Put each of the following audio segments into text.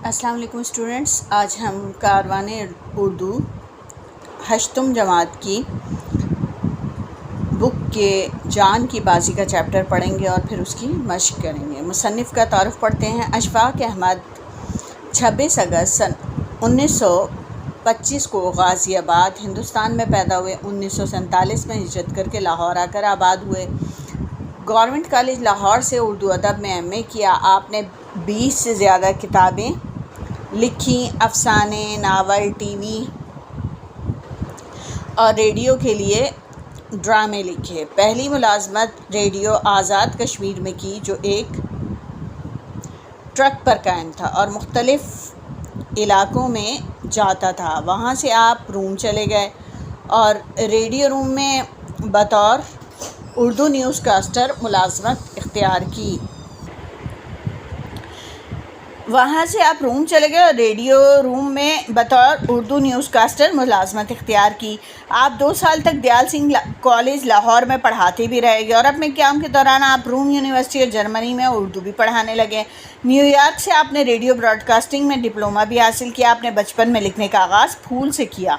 السلام علیکم اسٹوڈنٹس، آج ہم کاروان اردو ہشتم جماعت کی بک کے جان کی بازی کا چیپٹر پڑھیں گے اور پھر اس کی مشق کریں گے۔ مصنف کا تعارف پڑھتے ہیں۔ اشفاق احمد 26 اگست سن 1925 کو غازی آباد ہندوستان میں پیدا ہوئے۔ 1947 میں ہجرت کر کے لاہور آ کر آباد ہوئے۔ گورنمنٹ کالج لاہور سے اردو ادب میں ایم اے کیا۔ آپ نے 20 سے زیادہ کتابیں لکھیں، افسانے، ناول، ٹی وی اور ریڈیو کے لیے ڈرامے لکھے۔ پہلی ملازمت ریڈیو آزاد کشمیر میں کی، جو ایک ٹرک پر قائم تھا اور مختلف علاقوں میں جاتا تھا۔ وہاں سے آپ روم چلے گئے اور ریڈیو روم میں بطور اردو نیوز کاسٹر ملازمت اختیار کی۔ آپ 2 سال تک دیال سنگھ کالج لاہور میں پڑھاتے بھی رہے۔ یورپ میں قیام کے دوران آپ روم یونیورسٹی اور جرمنی میں اردو بھی پڑھانے لگے۔ نیو یارک سے آپ نے ریڈیو براڈ کاسٹنگ میں ڈپلومہ بھی حاصل کیا۔ آپ نے بچپن میں لکھنے کا آغاز پھول سے کیا،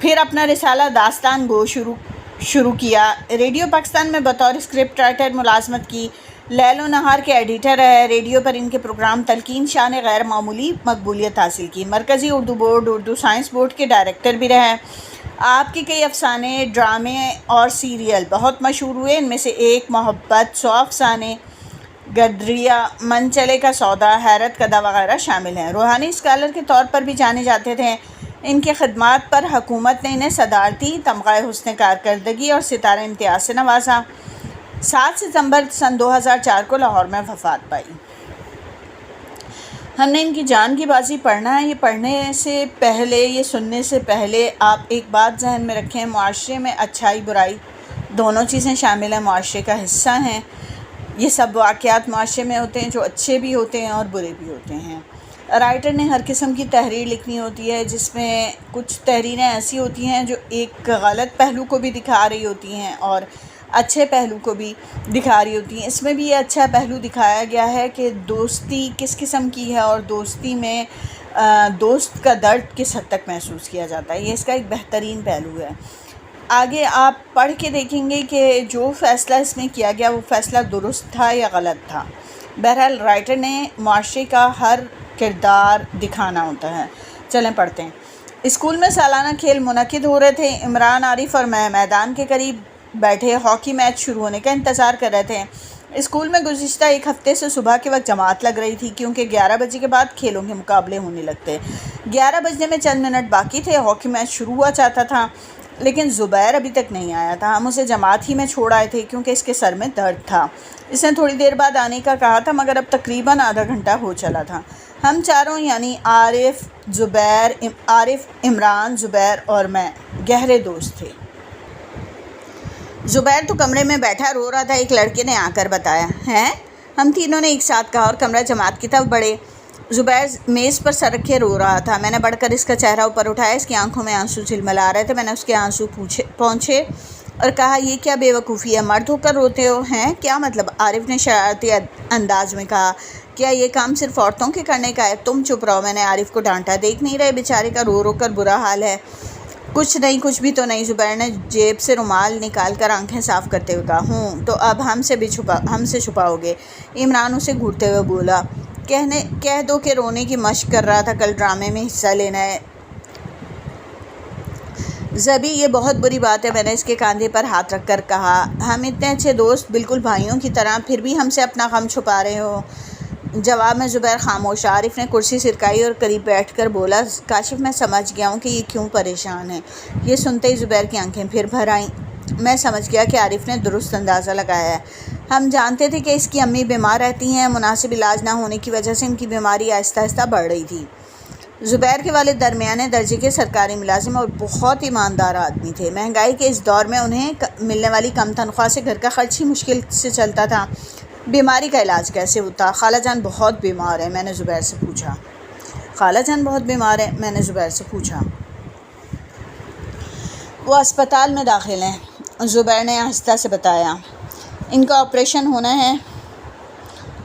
پھر اپنا رسالہ داستان گو شروع کیا۔ ریڈیو پاکستان میں بطور اسکرپٹ رائٹر ملازمت کی۔ لیل و نہار کے ایڈیٹر رہے۔ ریڈیو پر ان کے پروگرام تلقین شاہ نے غیر معمولی مقبولیت حاصل کی۔ مرکزی Urdu board, Urdu science board کے ڈائریکٹر بھی رہے۔ آپ کے کئی افسانے، ڈرامے اور سیریل بہت مشہور ہوئے۔ ان میں سے ایک محبت، 100 افسانے، گدریہ، من چلے کا سودا، حیرت کدہ وغیرہ شامل ہیں۔ روحانی اسکالر کے طور پر بھی جانے جاتے تھے۔ ان کی خدمات پر حکومت نے انہیں صدارتی تمغہ حسن کارکردگی اور ستارہ امتیاز سے نوازا۔ 7 ستمبر سن 2004 کو لاہور میں وفات پائی۔ ہم نے ان کی جان کی بازی پڑھنا ہے۔ یہ پڑھنے سے پہلے، یہ سننے سے پہلے آپ ایک بات ذہن میں رکھیں، معاشرے میں اچھائی برائی دونوں چیزیں شامل ہیں، معاشرے کا حصہ ہیں۔ یہ سب واقعات معاشرے میں ہوتے ہیں جو اچھے بھی ہوتے ہیں اور برے بھی ہوتے ہیں۔ رائٹر نے ہر قسم کی تحریر لکھنی ہوتی ہے، جس میں کچھ تحریریں ایسی ہوتی ہیں جو ایک غلط پہلو کو بھی دکھا رہی ہوتی ہیں اور اچھے پہلو کو بھی دکھا رہی ہوتی ہیں۔ اس میں بھی یہ اچھا پہلو دکھایا گیا ہے کہ دوستی کس قسم کی ہے اور دوستی میں دوست کا درد کس حد تک محسوس کیا جاتا ہے۔ یہ اس کا ایک بہترین پہلو ہے۔ آگے آپ پڑھ کے دیکھیں گے کہ جو فیصلہ اس میں کیا گیا وہ فیصلہ درست تھا یا غلط تھا۔ بہرحال رائٹر نے معاشرے کا ہر کردار دکھانا ہوتا ہے۔ چلیں پڑھتے ہیں۔ اسکول میں سالانہ کھیل منعقد ہو رہے تھے۔ عمران، عارف اور میں میدان کے قریب بیٹھے ہاکی میچ شروع ہونے کا انتظار کر رہے تھے۔ اسکول میں گزشتہ ایک ہفتے سے صبح کے وقت جماعت لگ رہی تھی، کیونکہ 11 بجے کے بعد کھیلوں کے مقابلے ہونے لگتے۔ 11 بجنے میں چند منٹ باقی تھے، ہاکی میچ شروع ہوا چاہتا تھا، لیکن زبیر ابھی تک نہیں آیا تھا۔ ہم اسے جماعت ہی میں چھوڑ آئے تھے کیونکہ اس کے سر میں درد تھا۔ اس نے تھوڑی دیر بعد آنے کا کہا تھا، مگر اب تقریباً آدھا گھنٹہ ہو چلا تھا۔ ہم چاروں یعنی عارف، عمران، زبیر اور میں گہرے دوست تھے۔ زبیر تو کمرے میں بیٹھا رو رہا تھا، ایک لڑکے نے آ کر بتایا۔ ہیں؟ ہم تینوں نے ایک ساتھ کہا اور کمرہ جماعت کی طرف بڑھے۔ زبیر میز پر سر رکھے رو رہا تھا۔ میں نے بڑھ کر اس کا چہرہ اوپر اٹھایا، اس کی آنکھوں میں آنسو جھلملا رہے تھے۔ میں نے اس کے آنسو پونچھے اور کہا، یہ کیا بے وقوفی ہے، مرد ہو کر روتے ہو ہیں؟ کیا مطلب؟ عارف نے شرارتی انداز میں کہا، کیا یہ کام صرف عورتوں کے کرنے کا ہے؟ تم چپ رہو۔ میں نے عارف کو ڈانٹا، دیکھ نہیں رہے بیچارے کا رو رو کر برا حال ہے؟ کچھ نہیں، کچھ بھی تو نہیں۔ زبیر نے جیب سے رومال نکال کر آنکھیں صاف کرتے ہوئے کہا، ہوں تو اب ہم سے چھپاؤ گے؟ عمران اسے گھورتے ہوئے بولا، کہہ دو کہ رونے کی مشق کر رہا تھا، کل ڈرامے میں حصہ لینا ہے۔ زبی، یہ بہت بری بات ہے، میں نے اس کے کاندھے پر ہاتھ رکھ کر کہا۔ ہم اتنے اچھے دوست، بالکل بھائیوں کی طرح، پھر بھی ہم سے اپنا غم چھپا رہے ہو؟ جواب میں زبیر خاموش۔ عارف نے کرسی سرکائی اور قریب بیٹھ کر بولا، کاشف میں سمجھ گیا ہوں کہ یہ کیوں پریشان ہے۔ یہ سنتے ہی زبیر کی آنکھیں پھر بھر آئیں۔ میں سمجھ گیا کہ عارف نے درست اندازہ لگایا ہے۔ ہم جانتے تھے کہ اس کی امی بیمار رہتی ہیں، مناسب علاج نہ ہونے کی وجہ سے ان کی بیماری آہستہ آہستہ بڑھ رہی تھی۔ زبیر کے والد درمیانے درجے کے سرکاری ملازم اور بہت ایماندار آدمی تھے۔ مہنگائی کے اس دور میں انہیں ملنے والی کم تنخواہ سے گھر کا خرچ ہی مشکل سے چلتا تھا۔ بیماری کا علاج کیسے ہوتا؟ خالہ جان بہت بیمار ہے، میں نے زبیر سے پوچھا۔ خالہ جان بہت بیمار ہے، میں نے زبیر سے پوچھا۔ وہ اسپتال میں داخل ہیں، زبیر نے آہستہ سے بتایا۔ ان کا آپریشن ہونا ہے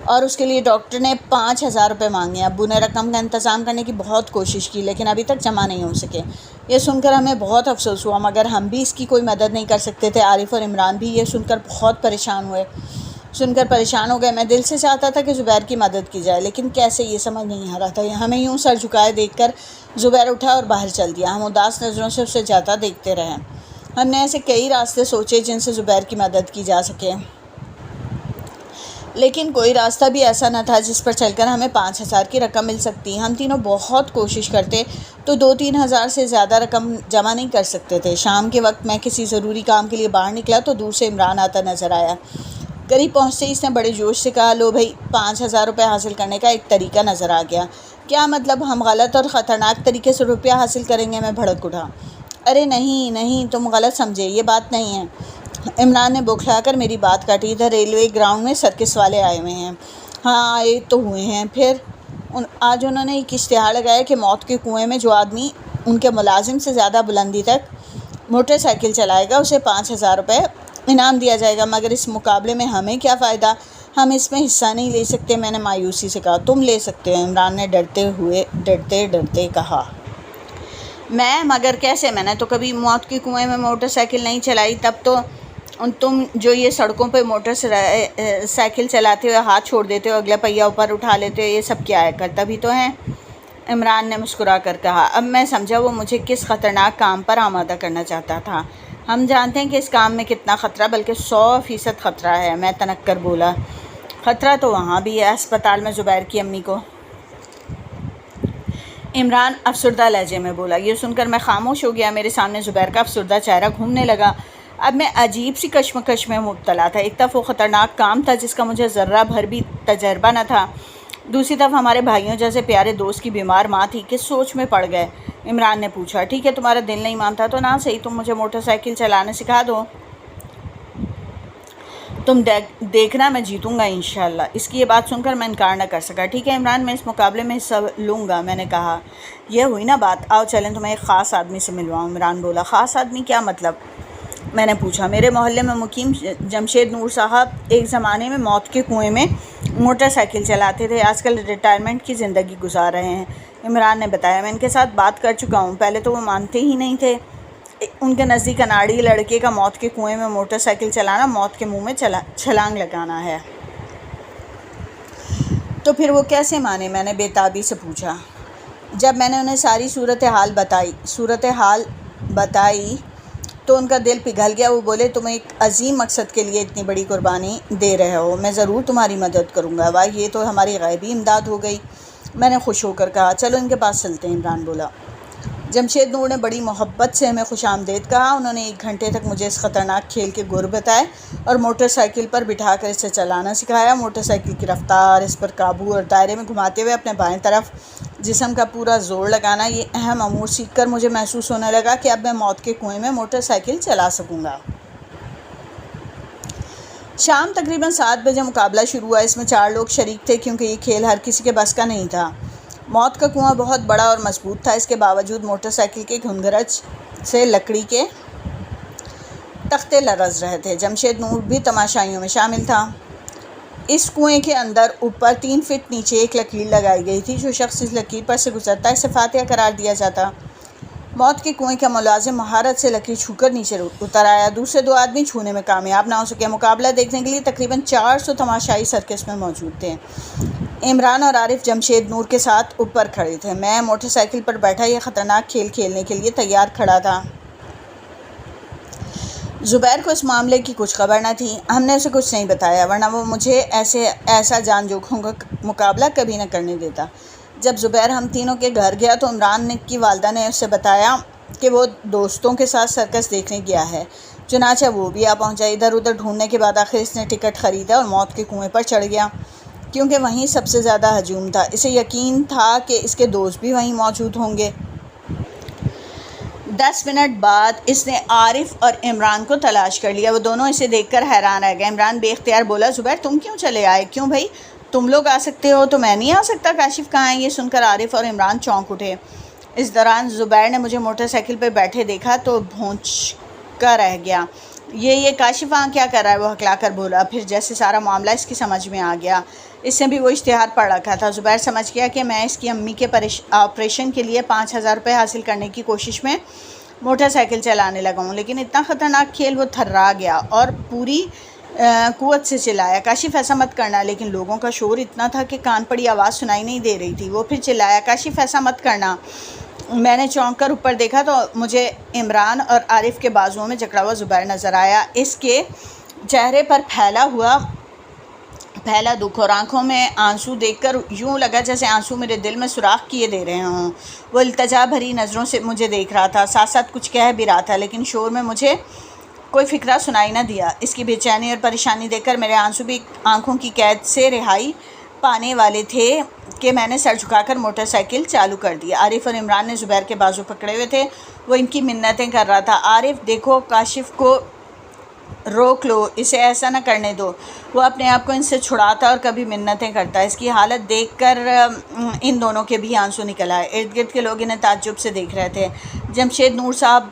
اور اس کے لیے ڈاکٹر نے 5,000 روپے مانگے۔ ابو نے رقم کا انتظام کرنے کی بہت کوشش کی لیکن ابھی تک جمع نہیں ہو سکے۔ یہ سن کر ہمیں بہت افسوس ہوا مگر ہم بھی اس کی کوئی مدد نہیں کر سکتے تھے۔ عارف اور عمران بھی یہ سن کر بہت پریشان ہو گئے۔ میں دل سے چاہتا تھا کہ زبیر کی مدد کی جائے لیکن کیسے، یہ سمجھ نہیں آ رہا تھا۔ ہمیں یوں سر جھکائے دیکھ کر زبیر اٹھا اور باہر چل دیا۔ ہم اداس نظروں سے اسے جاتا دیکھتے رہے۔ ہم نے ایسے کئی راستے سوچے جن سے زبیر کی مدد کی جا سکے لیکن کوئی راستہ بھی ایسا نہ تھا جس پر چل کر ہمیں 5,000 کی رقم مل سکتی۔ ہم تینوں بہت کوشش کرتے تو 2-3 ہزار سے زیادہ رقم جمع نہیں کر سکتے تھے۔ شام کے وقت میں کسی ضروری کام کے لیے باہر نکلا تو دور سے عمران آتا نظر آیا۔ قریب پہنچتے ہی اس نے بڑے جوش سے کہا، لو بھائی 5,000 روپے حاصل کرنے کا ایک طریقہ نظر آ گیا۔ کیا مطلب؟ ہم غلط اور خطرناک طریقے سے روپیہ حاصل کریں گے؟ میں بھڑک اٹھا۔ ارے نہیں، تم غلط سمجھے، یہ بات نہیں ہے۔ عمران نے بوکھلا کر میری بات کاٹی۔ ادھر ریلوے گراؤنڈ میں سرکس والے آئے ہوئے ہیں۔ ہاں آئے تو ہوئے ہیں، پھر آج انہوں نے ایک اشتہار لگایا کہ موت کے کنویں میں جو آدمی ان کے ملازم سے زیادہ بلندی تک موٹر سائیکل چلائے گا اسے 5,000 روپے انعام دیا جائے گا، مگر اس مقابلے میں ہمیں کیا فائدہ؟ ہم اس میں حصہ نہیں لے سکتے۔ میں نے مایوسی سے کہا۔ تم لے سکتے ہو، عمران نے ڈرتے کہا۔ مگر کیسے؟ میں نے تو کبھی موت کے کنویں میں موٹر سائیکل نہیں چلائی۔ تب تو تم جو یہ سڑکوں پہ موٹر سائیکل چلاتے ہوئے ہاتھ چھوڑ دیتے ہو، اگلا پہیہ اوپر اٹھا لیتے ہو، یہ سب کیا ہے؟ کرتا بھی تو ہے، عمران نے مسکرا کر کہا۔ اب میں سمجھا وہ مجھے کس خطرناک کام پر آمادہ کرنا چاہتا تھا۔ ہم جانتے ہیں کہ اس کام میں کتنا خطرہ، بلکہ 100% خطرہ ہے، میں تنک کر بولا۔ خطرہ تو وہاں بھی ہے، اسپتال میں زبیر کی امی کو، عمران افسردہ لہجے میں بولا۔ یہ سن کر میں خاموش ہو گیا۔ میرے سامنے زبیر کا افسردہ چہرہ گھومنے لگا۔ اب میں عجیب سی کشمکش میں مبتلا تھا۔ ایک طرف وہ خطرناک کام تھا جس کا مجھے ذرہ بھر بھی تجربہ نہ تھا، دوسری طرف ہمارے بھائیوں جیسے پیارے دوست کی بیمار ماں تھی۔ کس سوچ میں پڑ گئے؟ عمران نے پوچھا۔ ٹھیک ہے، تمہارا دل نہیں مانتا تو نہ صحیح، تم مجھے موٹر سائیکل چلانے سکھا دو، تم دیکھنا میں جیتوں گا انشاءاللہ۔ اس کی یہ بات سن کر میں انکار نہ کر سکا۔ ٹھیک ہے عمران، میں اس مقابلے میں حصہ لوں گا، میں نے کہا۔ یہ ہوئی نا بات، آؤ چلیں تمہیں ایک خاص آدمی سے ملواؤں۔ عمران بولا۔ خاص آدمی؟ کیا مطلب؟ میں نے پوچھا۔ میرے محلے میں مقیم جمشید نور صاحب ایک زمانے میں موت کے کنویں میں موٹر سائیکل چلاتے تھے، آج کل ریٹائرمنٹ کی زندگی گزار رہے ہیں، عمران نے بتایا۔ میں ان کے ساتھ بات کر چکا ہوں، پہلے تو وہ مانتے ہی نہیں تھے۔ ان کے نزدیک اناڑی لڑکے کا موت کے کنویں میں موٹر سائیکل چلانا موت کے منہ میں چھلانگ لگانا ہے۔ تو پھر وہ کیسے مانے؟ میں نے بے تابی سے پوچھا۔ جب میں نے انہیں ساری صورتحال بتائی تو ان کا دل پگھل گیا۔ وہ بولے، تم ایک عظیم مقصد کے لیے اتنی بڑی قربانی دے رہے ہو، میں ضرور تمہاری مدد کروں گا۔ واہ، یہ تو ہماری غیبی امداد ہو گئی، میں نے خوش ہو کر کہا۔ چلو ان کے پاس چلتے ہیں، عمران بولا۔ جمشید نور نے بڑی محبت سے ہمیں خوش آمدید کہا۔ انہوں نے 1 گھنٹے تک مجھے اس خطرناک کھیل کے گر بتائے اور موٹر سائیکل پر بٹھا کر اسے چلانا سکھایا۔ موٹر سائیکل کی رفتار، اس پر قابو اور دائرے میں گھماتے ہوئے اپنے بائیں طرف جسم کا پورا زور لگانا، یہ اہم امور سیکھ کر مجھے محسوس ہونے لگا کہ اب میں موت کے کنویں میں موٹر سائیکل چلا سکوں گا۔ شام تقریباً 7 بجے مقابلہ شروع ہوا۔ اس میں 4 لوگ شریک تھے کیونکہ یہ کھیل ہر کسی کے بس کا نہیں تھا۔ موت کا کنواں بہت بڑا اور مضبوط تھا، اس کے باوجود موٹر سائیکل کے گھنگرچ سے لکڑی کے تختے لرز رہے تھے۔ جمشید نور بھی تماشائیوں میں شامل تھا۔ اس کنویں کے اندر اوپر 3 فٹ نیچے ایک لکیر لگائی گئی تھی، جو شخص اس لکیر پر سے گزرتا اسے فاتحہ قرار دیا جاتا۔ موت کے کنویں کا ملازم مہارت سے لکیر چھو کر نیچے اتر آیا۔ دوسرے 2 آدمی چھونے میں کامیاب نہ ہو سکے۔ مقابلہ دیکھنے کے لیے تقریباً 400 تماشائی سرکس میں موجود تھے۔ عمران اور عارف جمشید نور کے ساتھ اوپر کھڑے تھے۔ میں موٹر سائیکل پر بیٹھا یہ خطرناک کھیل کھیلنے کے لیے تیار کھڑا تھا۔ زبیر کو اس معاملے کی کچھ خبر نہ تھی۔ ہم نے اسے کچھ نہیں بتایا، ورنہ وہ مجھے ایسا جان جوکھوں کا مقابلہ کبھی نہ کرنے دیتا۔ جب زبیر ہم تینوں کے گھر گیا تو عمران کی والدہ نے اسے بتایا کہ وہ دوستوں کے ساتھ سرکس دیکھنے گیا ہے۔ چنانچہ وہ بھی آ پہنچا۔ ادھر ادھر ڈھونڈنے کے بعد آخر اس نے ٹکٹ خریدا اور موت کے کنویں پر چڑھ گیا، کیونکہ وہیں سب سے زیادہ ہجوم تھا۔ اسے یقین تھا کہ اس کے دوست بھی وہیں موجود ہوں گے۔ 10 منٹ بعد اس نے عارف اور عمران کو تلاش کر لیا۔ وہ دونوں اسے دیکھ کر حیران رہ گئے۔ عمران بے اختیار بولا، زبیر تم کیوں چلے آئے؟ کیوں بھائی، تم لوگ آ سکتے ہو تو میں نہیں آ سکتا؟ کاشف کہاں ہے؟ یہ سن کر عارف اور عمران چونک اٹھے۔ اس دوران زبیر نے مجھے موٹر سائیکل پہ بیٹھے دیکھا تو بھونچ کا رہ گیا۔ یہ کاشف وہاں کیا کر رہا ہے؟ وہ ہکلا کر بولا۔ پھر جیسے سارا معاملہ اس کی سمجھ میں آ گیا۔ اس نے بھی وہ اشتہار پڑھ رکھا تھا۔ زبیر سمجھ گیا کہ میں اس کی امی کے آپریشن کے لیے 5,000 روپے حاصل کرنے کی کوشش میں موٹر سائیکل چلانے لگا ہوں، لیکن اتنا خطرناک کھیل وہ تھرا گیا اور پوری قوت سے چلایا، کاشف ایسا مت کرنا، لیکن لوگوں کا شور اتنا تھا کہ کان پڑی آواز سنائی نہیں دے رہی تھی۔ وہ پھر چلایا، کاشف ایسا مت کرنا۔ میں نے چونک کر اوپر دیکھا تو مجھے عمران اور عارف کے بازوؤں میں جکڑا ہوا زبیر نظر آیا۔ اس کے چہرے پر پھیلا دکھ اور آنکھوں میں آنسو دیکھ کر یوں لگا جیسے آنسو میرے دل میں سوراخ کیے دے رہے ہوں۔ وہ التجا بھری نظروں سے مجھے دیکھ رہا تھا، ساتھ ساتھ کچھ کہہ بھی رہا تھا، لیکن شور میں مجھے کوئی فکرہ سنائی نہ دیا۔ اس کی بے چینی اور پریشانی دیکھ کر میرے آنسو بھی آنکھوں کی قید سے رہائی پانے والے تھے کہ میں نے سر جھکا کر موٹر سائیکل چالو کر دی۔ عارف اور عمران نے زبیر کے بازو پکڑے ہوئے تھے، وہ ان کی منتیں کر رہا تھا۔ عارف دیکھو، کاشف کو روک لو، اسے ایسا نہ کرنے دو۔ وہ اپنے آپ کو ان سے چھڑاتا اور کبھی منتیں کرتا۔ اس کی حالت دیکھ کر ان دونوں کے بھی آنسو نکل آئے۔ ارد گرد کے لوگ انہیں تعجب سے دیکھ رہے تھے۔ جمشید نور صاحب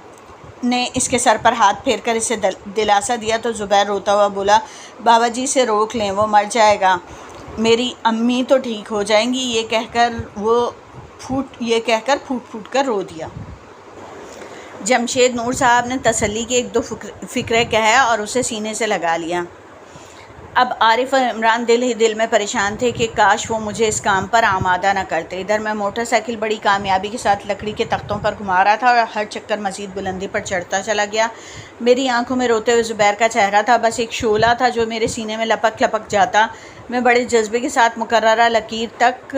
نے اس کے سر پر ہاتھ پھیر کر اسے دلاسا دیا تو زبیر روتا ہوا بولا، بابا جی سے روک لیں، وہ مر جائے گا، میری امی تو ٹھیک ہو جائیں گی، یہ کہہ کر پھوٹ کر رو دیا۔ جمشید نور صاحب نے تسلی کے ایک دو فقرے کہے اور اسے سینے سے لگا لیا۔ اب عارف اور عمران دل ہی دل میں پریشان تھے کہ کاش وہ مجھے اس کام پر آمادہ نہ کرتے۔ ادھر میں موٹر سائیکل بڑی کامیابی کے ساتھ لکڑی کے تختوں پر گھما رہا تھا اور ہر چکر مزید بلندی پر چڑھتا چلا گیا۔ میری آنکھوں میں روتے ہوئے زبیر کا چہرہ تھا، بس ایک شعلہ تھا جو میرے سینے میں لپک جاتا۔ میں بڑے جذبے کے ساتھ مقررہ لکیر تک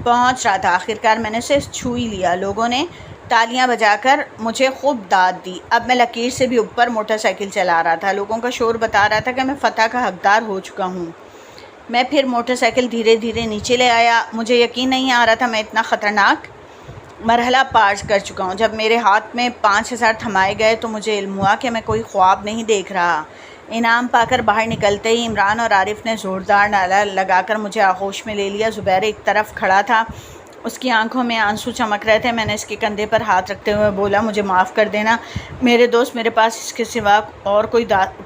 پہنچ رہا تھا۔ آخرکار میں نے اسے چھو ہی لیا۔ لوگوں نے تالیاں بجا کر مجھے خوب داد دی۔ اب میں لکیر سے بھی اوپر موٹر سائیکل چلا رہا تھا۔ لوگوں کا شور بتا رہا تھا کہ میں فتح کا حقدار ہو چکا ہوں۔ میں پھر موٹر سائیکل دھیرے دھیرے نیچے لے آیا۔ مجھے یقین نہیں آ رہا تھا میں اتنا خطرناک مرحلہ پار کر چکا ہوں۔ جب میرے ہاتھ میں 5,000 تھمائے گئے تو مجھے علم ہوا کہ میں کوئی خواب نہیں دیکھ رہا۔ انعام پا کر باہر نکلتے ہی عمران اور عارف نے زوردار نعرہ لگا کر مجھے آغوش میں لے لیا۔ زبیر ایک طرف کھڑا تھا، اس کی آنکھوں میں آنسو چمک رہے تھے۔ میں نے اس کے کندھے پر ہاتھ رکھتے ہوئے بولا، مجھے معاف کر دینا میرے دوست، میرے پاس اس کے سوا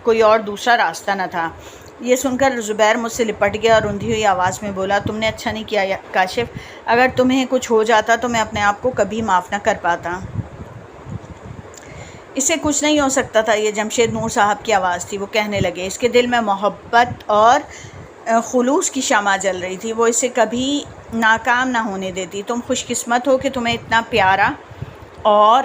کوئی اور دوسرا راستہ نہ تھا۔ یہ سن کر زبیر مجھ سے لپٹ گیا اور روندھی ہوئی آواز میں بولا، تم نے اچھا نہیں کیا کاشف، اگر تمہیں کچھ ہو جاتا تو میں اپنے آپ کو کبھی معاف نہ کر پاتا۔ اس سے کچھ نہیں ہو سکتا تھا۔ یہ جمشید نور صاحب کی آواز تھی۔ وہ کہنے لگے، اس کے دل میں محبت اور خلوص کی شمع جل رہی تھی، وہ اسے کبھی ناکام نہ ہونے دیتی۔ تم خوش قسمت ہو کہ تمہیں اتنا پیارا اور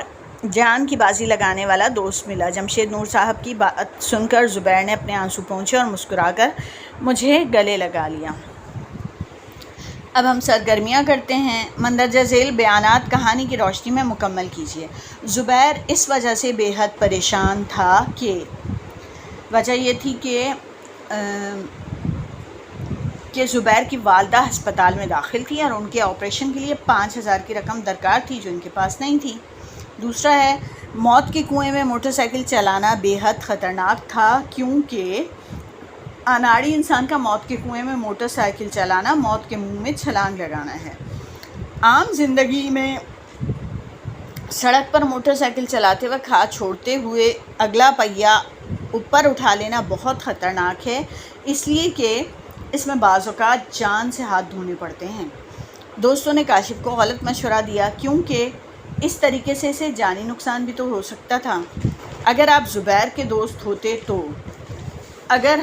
جان کی بازی لگانے والا دوست ملا۔ جمشید نور صاحب کی بات سن کر زبیر نے اپنے آنسو پونچھے اور مسکرا کر مجھے گلے لگا لیا۔ اب ہم سرگرمیاں کرتے ہیں۔ مندرجہ ذیل بیانات کہانی کی روشنی میں مکمل کیجیے۔ زبیر اس وجہ سے بے حد پریشان تھا کہ وجہ یہ تھی کہ زبیر کی والدہ ہسپتال میں داخل تھی اور ان کے آپریشن کے لیے 5,000 کی رقم درکار تھی جو ان کے پاس نہیں تھی۔ دوسرا ہے، موت کے کنویں میں موٹر سائیکل چلانا بے حد خطرناک تھا، کیونکہ اناڑی انسان کا موت کے کنویں میں موٹر سائیکل چلانا موت کے منہ میں چھلانگ لگانا ہے۔ عام زندگی میں سڑک پر موٹر سائیکل چلاتے وقت ہاتھ چھوڑتے ہوئے اگلا پہیہ اوپر اٹھا لینا بہت خطرناک ہے، اس لیے کہ اس میں بعض اوقات جان سے ہاتھ دھونے پڑتے ہیں۔ دوستوں نے کاشف کو غلط مشورہ دیا، کیونکہ اس طریقے سے اسے جانی نقصان بھی تو ہو سکتا تھا۔ اگر آپ زبیر کے دوست ہوتے تو اگر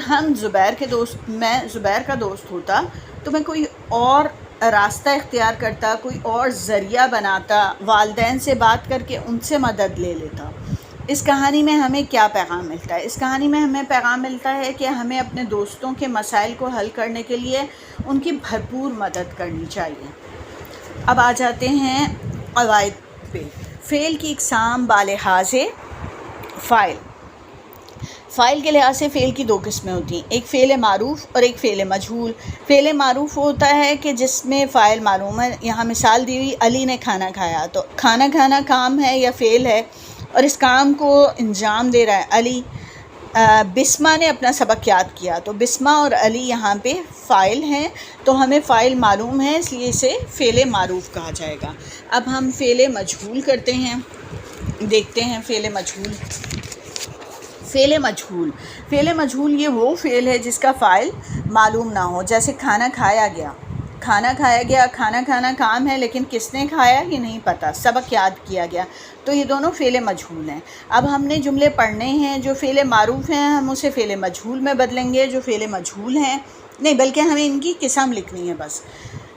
میں زبیر کا دوست ہوتا تو میں کوئی اور راستہ اختیار کرتا، کوئی اور ذریعہ بناتا، والدین سے بات کر کے ان سے مدد لے لیتا۔ اس کہانی میں ہمیں کیا پیغام ملتا ہے؟ اس کہانی میں ہمیں پیغام ملتا ہے کہ ہمیں اپنے دوستوں کے مسائل کو حل کرنے کے لیے ان کی بھرپور مدد کرنی چاہیے۔ اب آ جاتے ہیں قواعد پہ۔ فعل کی اقسام بالحاظ فاعل۔ فاعل کے لحاظ سے فعل کی دو قسمیں ہوتی ہیں، ایک فعل معروف اور ایک فعل مجہول۔ فعل معروف ہوتا ہے کہ جس میں فاعل معلوم ہے۔ یہاں مثال دی ہوئی، علی نے کھانا کھایا، تو کھانا کھانا کام ہے یا فعل ہے اور اس کام کو انجام دے رہا ہے علی۔ بسمہ نے اپنا سبق یاد کیا، تو بسمہ اور علی یہاں پہ فاعل ہیں، تو ہمیں فاعل معلوم ہے، اس لیے اسے فعل معروف کہا جائے گا۔ اب ہم فعل مجہول کرتے ہیں، دیکھتے ہیں فعل مجہول۔ فعل مجہول، فعل مجہول یہ وہ فعل ہے جس کا فاعل معلوم نہ ہو، جیسے کھانا کھایا گیا، کھانا کھایا گیا، کھانا کھانا کام ہے لیکن کس نے کھایا یہ نہیں پتہ، سبق یاد کیا گیا، تو یہ دونوں فعل مجہول ہیں۔ اب ہم نے جملے پڑھنے ہیں، جو فعل معروف ہیں ہم اسے فعل مجہول میں بدلیں گے، جو فعل مجہول ہیں نہیں بلکہ ہمیں ان کی قسم لکھنی ہے بس۔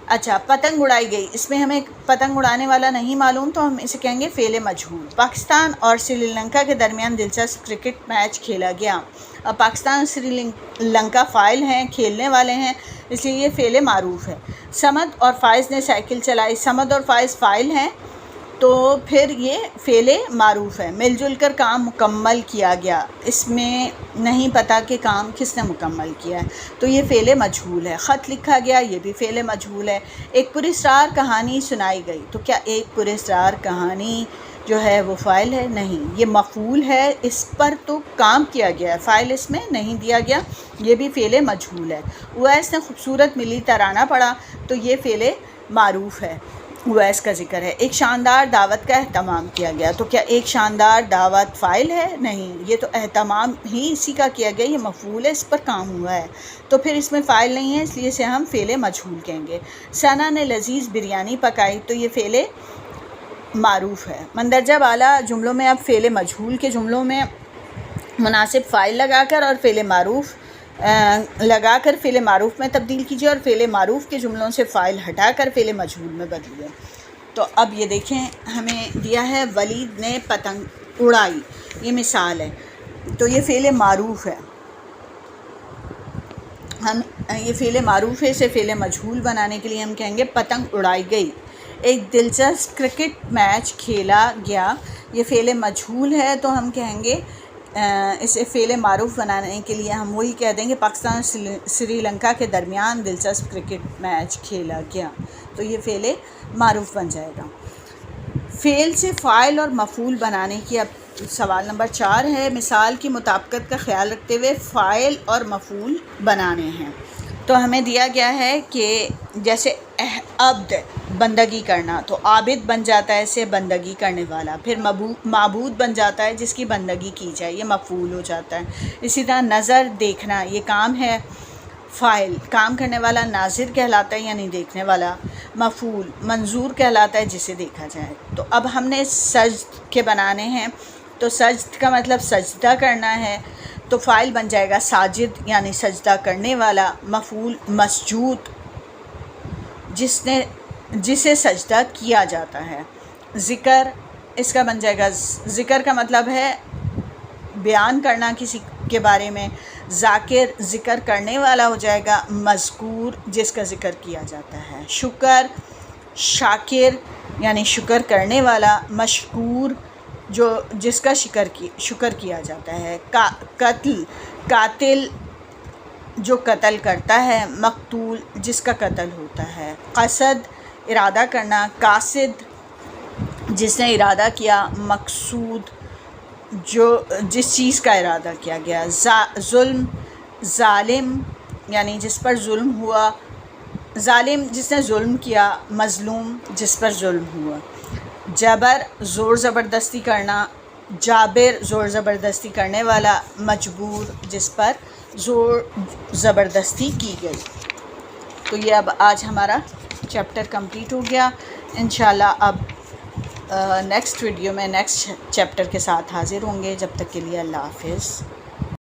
اچھا، پتنگ اڑائی گئی، اس میں ہمیں پتنگ اڑانے والا نہیں معلوم تو ہم اسے کہیں گے فعل مجہول۔ پاکستان اور سری لنکا کے درمیان دلچسپ کرکٹ میچ کھیلا گیا۔ اب پاکستان اور سری لنکا فاعل ہیں، کھیلنے والے ہیں، اس لیے یہ فعل معروف ہے۔ سمد اور فائز نے سائیکل چلائی، سمد اور فائز فاعل ہیں تو پھر یہ فعل معروف ہے۔ مل جل کر کام مکمل کیا گیا، اس میں نہیں پتہ کہ کام کس نے مکمل کیا ہے تو یہ فعل مجہول ہے۔ خط لکھا گیا، یہ بھی فعل مجہول ہے۔ ایک پراسرار کہانی سنائی گئی، تو کیا ایک پراسرار کہانی جو ہے وہ فاعل ہے؟ نہیں، یہ مفعول ہے، اس پر تو کام کیا گیا ہے، فاعل اس میں نہیں دیا گیا، یہ بھی فعل مجہول ہے۔ اویس نے خوبصورت ملی ترانہ پڑھا تو یہ فعل معروف ہے، اویس کا ذکر ہے۔ ایک شاندار دعوت کا اہتمام کیا گیا، تو کیا ایک شاندار دعوت فاعل ہے؟ نہیں، یہ تو اہتمام ہی اسی کا کیا گیا، یہ مفعول ہے، اس پر کام ہوا ہے تو پھر اس میں فاعل نہیں ہے، اس لیے اسے ہم فعل مجہول کہیں گے۔ ثنا نے لذیذ بریانی پکائی تو یہ فعل معروف ہے۔ مندرجہ بالا جملوں میں اب فعل مجہول کے جملوں میں مناسب فاعل لگا کر اور فعل معروف لگا کر فعل معروف میں تبدیل کیجیے اور فعل معروف کے جملوں سے فاعل ہٹا کر فعل مجہول میں بدلیے۔ تو اب یہ دیکھیں ہمیں دیا ہے ولید نے پتنگ اڑائی، یہ مثال ہے، تو یہ فعل معروف ہے، ہم یہ فعل معروف ہے، اسے فعل مجہول بنانے کے لیے ہم کہیں گے پتنگ اڑائی گئی۔ ایک دلچسپ کرکٹ میچ کھیلا گیا، یہ فعل مجہول ہے تو ہم کہیں گے اسے فعل معروف بنانے کے لیے ہم وہی کہہ دیں گے پاکستان اور سری لنکا کے درمیان دلچسپ کرکٹ میچ کھیلا گیا، تو یہ فعل معروف بن جائے گا۔ فعل سے فاعل اور مفعول بنانے کی اب سوال نمبر 4 ہے، مثال کی مطابقت کا خیال رکھتے ہوئے فاعل اور مفعول بنانے ہیں۔ تو ہمیں دیا گیا ہے کہ جیسے عبد بندگی کرنا، تو عابد بن جاتا ہے اسے بندگی کرنے والا، پھر معبود بن جاتا ہے جس کی بندگی کی جائے، یہ مفعول ہو جاتا ہے۔ اسی طرح نظر دیکھنا، یہ کام ہے، فاعل کام کرنے والا ناظر کہلاتا ہے یعنی دیکھنے والا، مفعول منظور کہلاتا ہے جسے دیکھا جائے۔ تو اب ہم نے سجد کے بنانے ہیں، تو سجد کا مطلب سجدہ کرنا ہے، تو فاعل بن جائے گا ساجد یعنی سجدہ کرنے والا، مفعول مسجود جسے سجدہ کیا جاتا ہے۔ ذکر اس کا بن جائے گا، ذکر کا مطلب ہے بیان کرنا کسی کے بارے میں، ذاکر ذکر کرنے والا ہو جائے گا، مذکور جس کا ذکر کیا جاتا ہے، شکر شاکر یعنی شکر کرنے والا، مشکور جس کا شکر کیا جاتا ہے، قتل قاتل جو قتل کرتا ہے، مقتول جس کا قتل ہوتا ہے، قصد ارادہ کرنا، قاصد جس نے ارادہ کیا، مقصود جس چیز کا ارادہ کیا گیا، ظلم ظالم یعنی جس پر ظلم ہوا، ظالم جس نے ظلم کیا، مظلوم جس پر ظلم ہوا، جبر زور زبردستی کرنا، جابر زور زبردستی کرنے والا، مجبور جس پر زور زبردستی کی گئی۔ تو یہ اب آج ہمارا چیپٹر کمپلیٹ ہو گیا، انشاءاللہ اب نیکسٹ ویڈیو میں نیکسٹ چیپٹر کے ساتھ حاضر ہوں گے، جب تک کے لیے اللہ حافظ۔